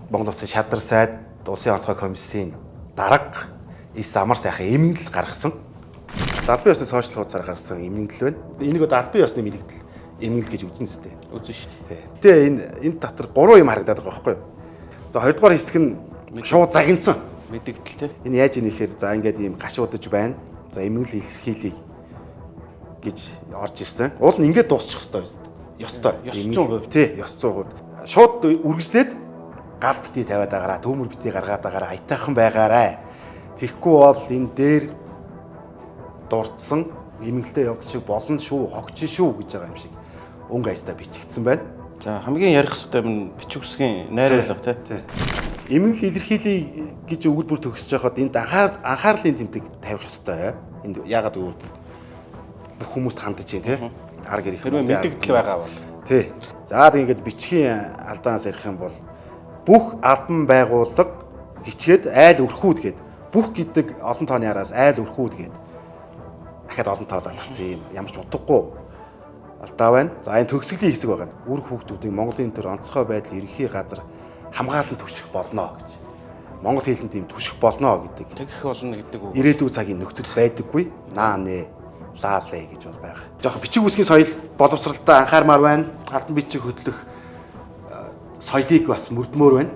Монгол Улсын шадар сайд Улсын онцгой комиссийн дарга Ис амар сайхан эмгэнэл гаргасан. Албан ёсны сошиал хуудасаар гаргасан эмгэнэл байна. Энийг одоо албан ёсны мэдээлэл эмгэнэл гэж үзнэ үстэй. Үзэн шүү дээ. Гэтэ энэ дотор 3 юм харагдаад байгаа байхгүй юу? За 2 дугаар хэсэг нь шууд загинсан. Мэдэгдэл те. Энэ яаж ийм ихээр за ингээд ийм гашуудаж байна. За эмгэнэл илэрхийлье гэж орж ирсэн. Уул нь ингээд дуусчих хэвээр байсан. Ёстой. 100%. Тий, ёс 100%. Шууд үргэлжлээд гал бити тавиад агараа, төмөр бити гаргаад агараа, аятайхан байгаарай. Тэгэхгүй бол энэ дээр дурдсан эмгэнэлтэй явдал шиг болно шүү, хогч шүү гэж байгаа юм шиг өнгө аястаа бичигдсэн байна. За хамгийн ярих хэвээр юм бичиг үсгийн найруулга те. Эмгэнэл илэрхийлье гэж өгүүлбэр төгсөж байхад энд анхаарлын тэмдэг тавих ёстой. Энд яагаад гэвэл бүх хүмүүст хандаж байна те. Арга ирэх хэрвээ мэдэгдэл байгаа бол. Тий. За тэгээд бичгийн алдаанаас ярих юм бол бүх албан байгууллага гिचгээд айл өрхүүд гээд бүх гэдэг олон тооны араас айл өрхүүд гээд дахиад олон тоо залгацсан юм. Ямар ч утгагүй алдаа байна. За энэ төгсгөлийн хэсэг байгаа. Үр хүүхдүүдийн Монголын төр онцгой байдал ерөнхий газар хамгаалан түших болно гэж. Монгол хэлэнд ийм түших болно гэдэг. Тэгэх болно гэдэг үг. Ирээдүйн цагийн нөхцөл байдаггүй. Наа нэ лаалэ гэж бол байгаа. Жохон бичиг үсгийн соёл боловсралтай анхаармаар байна. Албан бичиг хөтлөх соёлыг бас мөрдмөр байна.